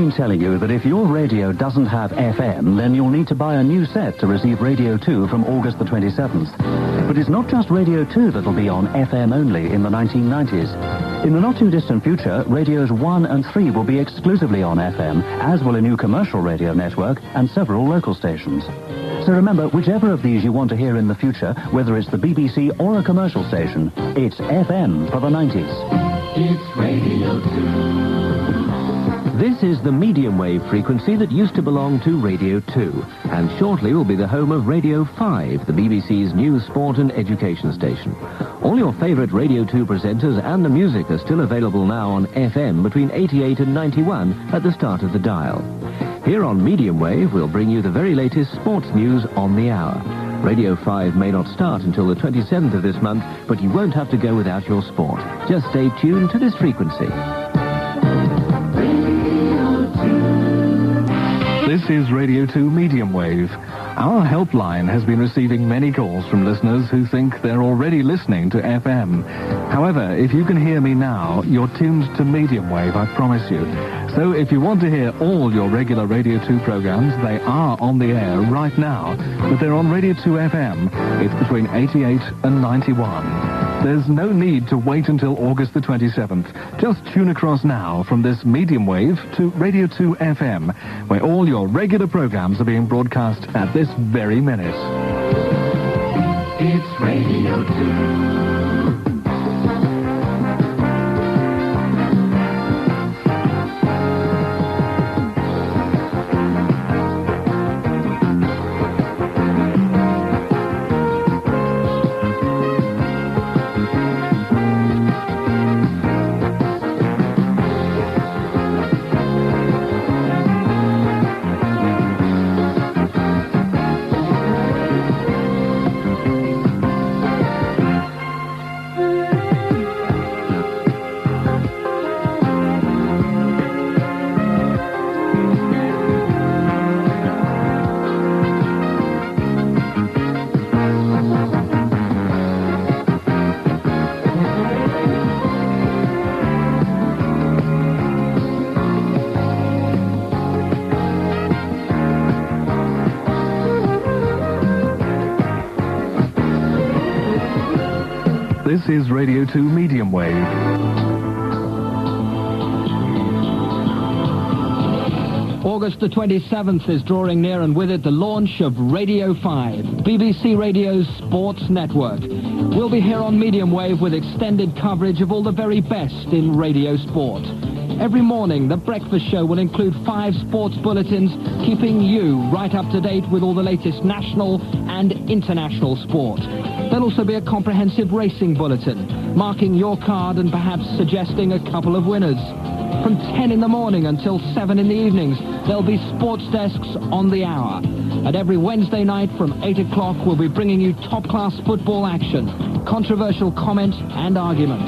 been telling you that if your radio doesn't have FM, then you'll need to buy a new set to receive Radio 2 from August the 27th. But it's not just Radio 2 that'll be on FM only in the 1990s. In the not-too-distant future, Radios 1 and 3 will be exclusively on FM, as will a new commercial radio network and several local stations. So remember, whichever of these you want to hear in the future, whether it's the BBC or a commercial station, it's FM for the 90s. It's Radio 2. This is the medium wave frequency that used to belong to Radio 2, and shortly will be the home of Radio 5, the BBC's new sport and education station. All your favourite Radio 2 presenters and the music are still available now on FM between 88 and 91 at the start of the dial. Here on medium wave, we'll bring you the very latest sports news on the hour. Radio 5 may not start until the 27th of this month, but you won't have to go without your sport. Just stay tuned to this frequency. This is Radio 2 Medium Wave. Our helpline has been receiving many calls from listeners who think they're already listening to FM. However, if you can hear me now, you're tuned to Medium Wave, I promise you. So if you want to hear all your regular Radio 2 programs, they are on the air right now, but they're on Radio 2 FM. It's between 88 and 91. There's no need to wait until August the 27th. Just tune across now from this medium wave to Radio 2 FM, where all your regular programs are being broadcast at this very minute. It's Radio 2. This is Radio 2 Medium Wave. August the 27th is drawing near, and with it the launch of Radio 5, BBC Radio's sports network. We'll be here on medium wave with extended coverage of all the very best in radio sport. Every morning, the breakfast show will include 5 sports bulletins, keeping you right up to date with all the latest national and international sport. There'll also be a comprehensive racing bulletin, marking your card and perhaps suggesting a couple of winners. From 10 in the morning until 7 in the evenings, there'll be sports desks on the hour. And every Wednesday night from 8 o'clock, we'll be bringing you top-class football action, controversial comment and argument.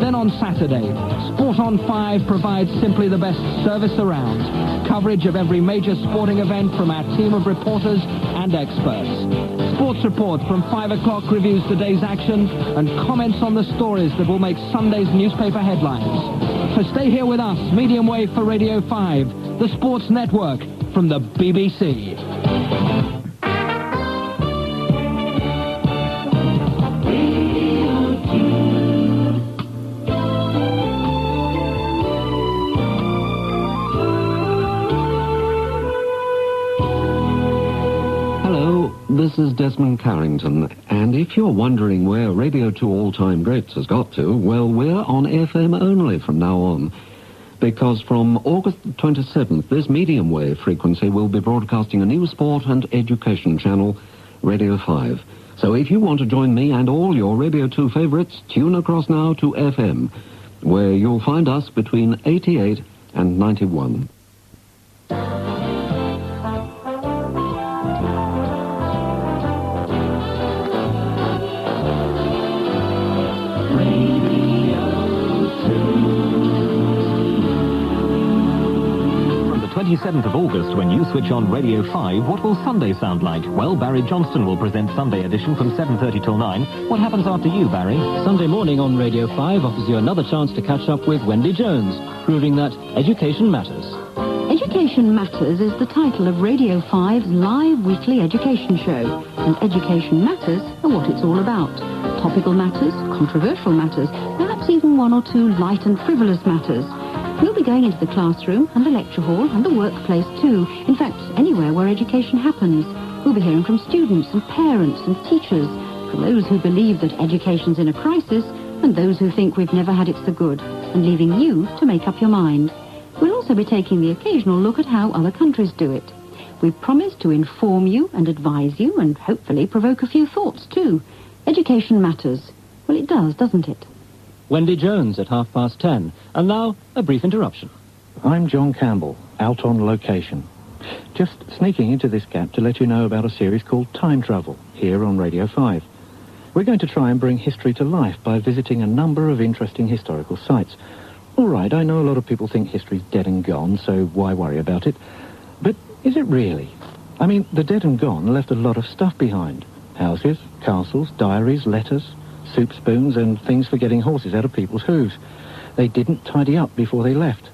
Then on Saturday, Sport on 5 provides simply the best service around. Coverage of every major sporting event from our team of reporters and experts. Sports Report from 5 o'clock reviews the day's action and comments on the stories that will make Sunday's newspaper headlines. So stay here with us, medium wave for Radio 5, the sports network from the BBC. This is Desmond Carrington, and if you're wondering where Radio 2 All-Time Greats has got to, well, we're on FM only from now on, because from August 27th, this medium wave frequency will be broadcasting a new sport and education channel, Radio 5. So if you want to join me and all your Radio 2 favourites, tune across now to FM, where you'll find us between 88 and 91. From the 27th of August, when you switch on Radio 5, what will Sunday sound like? Well, Barry Johnston will present Sunday edition from 7:30 till 9. What happens after you, Barry? Sunday morning on Radio 5 offers you another chance to catch up with Wendy Jones, proving that education matters. Education Matters is the title of Radio 5's live weekly education show, and Education Matters are what it's all about. Topical matters, controversial matters, perhaps even one or two light and frivolous matters. We'll be going into the classroom and the lecture hall and the workplace too. In fact, anywhere where education happens. We'll be hearing from students and parents and teachers, from those who believe that education's in a crisis and those who think we've never had it so good, and leaving you to make up your mind. We'll also be taking the occasional look at how other countries do it. We promise to inform you and advise you and hopefully provoke a few thoughts too. Education matters. Well, it does, doesn't it? Wendy Jones at 10:30. And now, a brief interruption. I'm John Campbell, out on location. Just sneaking into this gap to let you know about a series called Time Travel, here on Radio 5. We're going to try and bring history to life by visiting a number of interesting historical sites. All right, I know a lot of people think history's dead and gone, so why worry about it? But is it really? I mean, the dead and gone left a lot of stuff behind. Houses, castles, diaries, letters, soup spoons, and things for getting horses out of people's hooves. They didn't tidy up before they left.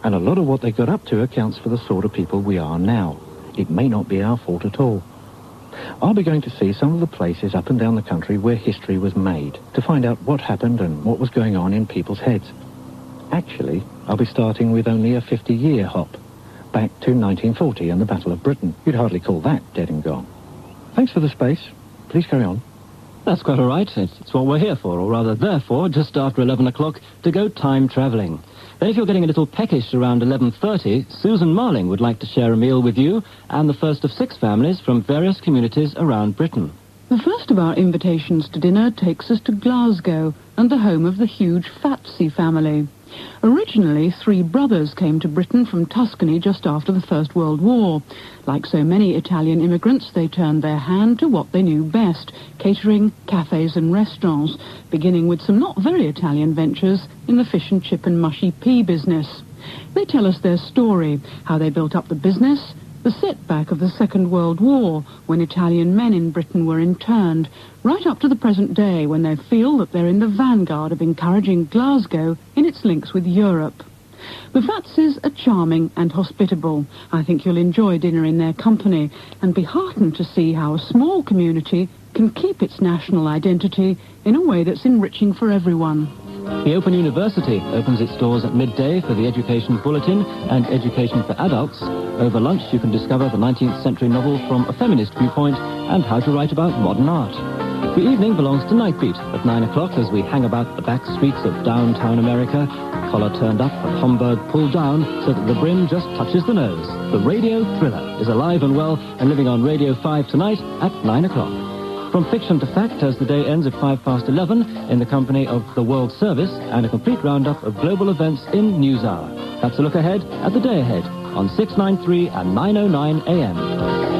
And a lot of what they got up to accounts for the sort of people we are now. It may not be our fault at all. I'll be going to see some of the places up and down the country where history was made, to find out what happened and what was going on in people's heads. Actually, I'll be starting with only a 50-year hop, back to 1940 and the Battle of Britain. You'd hardly call that dead and gone. Thanks for the space. Please carry on. That's quite all right. It's what we're here for, or rather therefore, just after 11 o'clock, to go time travelling. Then if you're getting a little peckish around 11:30, Susan Marling would like to share a meal with you and the first of 6 families from various communities around Britain. The first of our invitations to dinner takes us to Glasgow and the home of the huge Fatsey family. Originally, 3 brothers came to Britain from Tuscany just after the First World War. Like so many Italian immigrants, they turned their hand to what they knew best, catering, cafes and restaurants, beginning with some not very Italian ventures in the fish and chip and mushy pea business. They tell us their story, how they built up the business, the setback of the Second World War, when Italian men in Britain were interned, right up to the present day when they feel that they're in the vanguard of encouraging Glasgow in its links with Europe. The Fatseys are charming and hospitable. I think you'll enjoy dinner in their company and be heartened to see how a small community can keep its national identity in a way that's enriching for everyone. The Open University opens its doors at midday for the Education Bulletin and Education for Adults. Over lunch, you can discover the 19th century novel from a feminist viewpoint and how to write about modern art. The evening belongs to Nightbeat at 9 o'clock as we hang about the back streets of downtown America, collar turned up and Homburg pulled down so that the brim just touches the nose. The Radio Thriller is alive and well and living on Radio 5 tonight at 9 o'clock. From fiction to fact as the day ends at 11:05 in the company of the World Service and a complete roundup of global events in News Hour. That's a look ahead at the day ahead on 693 and 909 AM.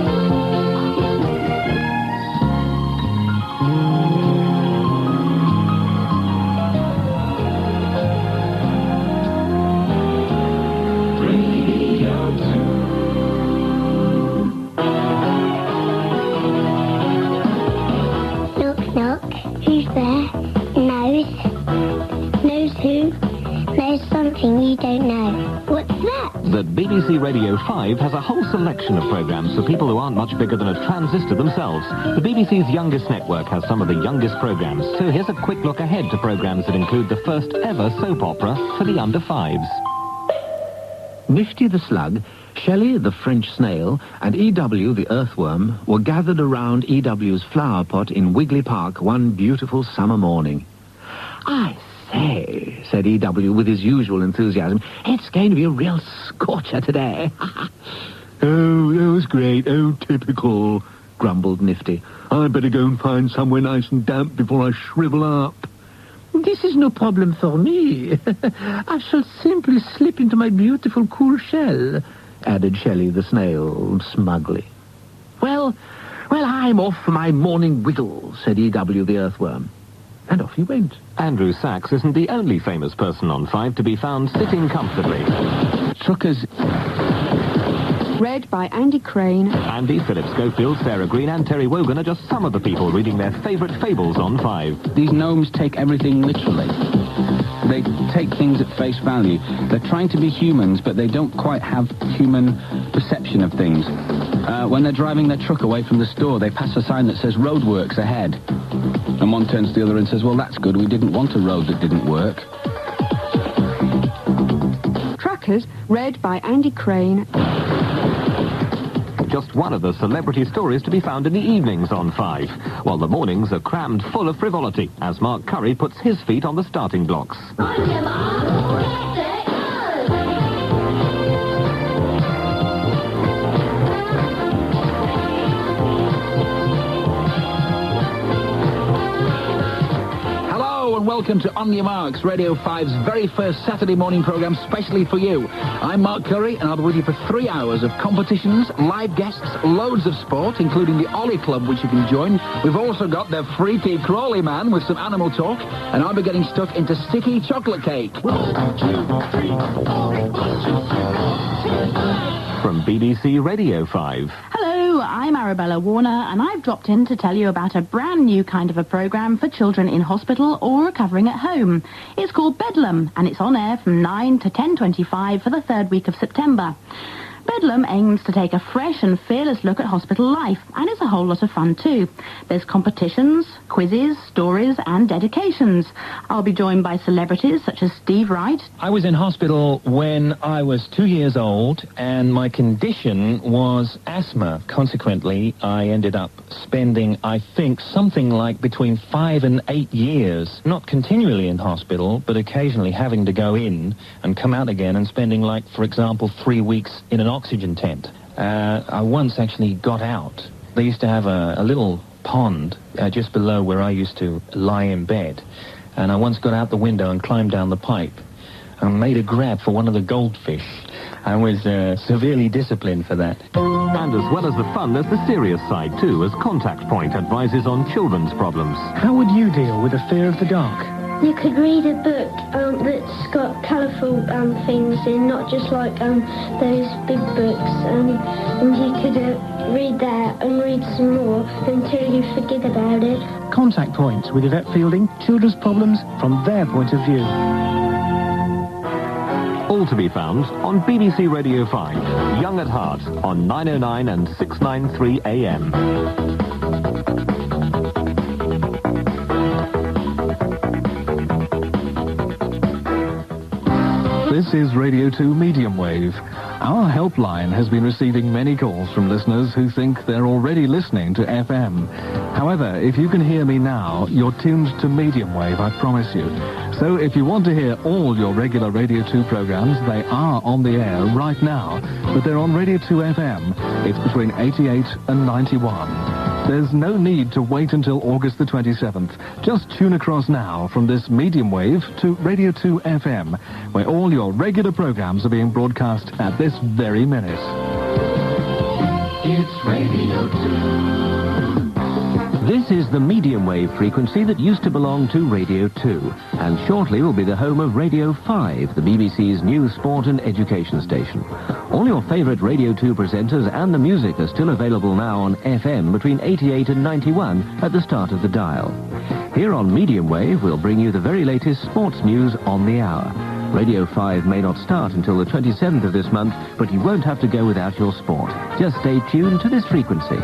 You don't know. What's that? That BBC Radio 5 has a whole selection of programmes for people who aren't much bigger than a transistor themselves. The BBC's youngest network has some of the youngest programmes, so here's a quick look ahead to programmes that include the first ever soap opera for the under 5s. Nifty the slug, Shelley the French snail, and E.W. the earthworm were gathered around E.W.'s flower pot in Wigley Park one beautiful summer morning. I say, said E.W. with his usual enthusiasm, it's going to be a real scorcher today. Oh, that was great. Oh, typical, grumbled Nifty. I'd better go and find somewhere nice and damp before I shrivel up. This is no problem for me. I shall simply slip into my beautiful cool shell, added Shelley the snail smugly. Well, I'm off for my morning wiggle, said E.W. the earthworm. And off he went. Andrew Sachs isn't the only famous person on 5 to be found sitting comfortably. Truckers. Read by Andy Crane. Andy, Philip Schofield, Sarah Green and Terry Wogan are just some of the people reading their favourite fables on 5. These gnomes take everything literally. They take things at face value. They're trying to be humans, but they don't quite have human perception of things. When they're driving their truck away from the store, they pass a sign that says roadworks ahead. And one turns to the other and says, well, that's good. We didn't want a road that didn't work. Truckers, read by Andy Crane. Just one of the celebrity stories to be found in the evenings on 5, while the mornings are crammed full of frivolity, as Mark Curry puts his feet on the starting blocks. And welcome to On Your Marks, Radio 5's very first Saturday morning programme specially for you. I'm Mark Curry, and I'll be with you for 3 hours of competitions, live guests, loads of sport, including the Ollie Club, which you can join. We've also got the Freaky Crawly Man with some animal talk, and I'll be getting stuck into sticky chocolate cake. From BBC Radio 5. Hello, I'm Arabella Warner, and I've dropped in to tell you about a brand new kind of a programme for children in hospital or recovering at home. It's called Bedlam, and it's on air from 9 to 10:25 for the third week of September. Bedlam aims to take a fresh and fearless look at hospital life, and it's a whole lot of fun too. There's competitions, quizzes, stories and dedications. I'll be joined by celebrities such as Steve Wright. I was in hospital when I was 2 years old, and my condition was asthma. Consequently, I ended up spending, I think, something like between 5 and 8 years, not continually in hospital, but occasionally having to go in and come out again and spending, like, for example, 3 weeks in an oxygen tent. I once actually got out. They used to have a little pond just below where I used to lie in bed, and I once got out the window and climbed down the pipe and made a grab for one of the goldfish. I was severely disciplined for that. And as well as the fun, there's the serious side too, as Contact Point advises on children's problems. How would you deal with the fear of the dark? You could read a book that's got colourful things in, not just like those big books, and you could read that and read some more until you forget about it. Contact Point with Yvette Fielding, children's problems from their point of view. All to be found on BBC Radio 5, Young at Heart, on 909 and 693 AM. This is Radio 2 Medium Wave. Our helpline has been receiving many calls from listeners who think they're already listening to FM. However, if you can hear me now, you're tuned to Medium Wave, I promise you. So if you want to hear all your regular Radio 2 programs, they are on the air right now, but they're on Radio 2 FM. It's between 88 and 91. There's no need to wait until August the 27th. Just tune across now from this medium wave to Radio 2 FM, where all your regular programs are being broadcast at this very minute. It's Radio 2. This is the medium wave frequency that used to belong to Radio 2, and shortly will be the home of Radio 5, the BBC's new sport and education station. All your favourite Radio 2 presenters and the music are still available now on FM between 88 and 91 at the start of the dial. Here on medium wave, we'll bring you the very latest sports news on the hour. Radio 5 may not start until the 27th of this month, but you won't have to go without your sport. Just stay tuned to this frequency.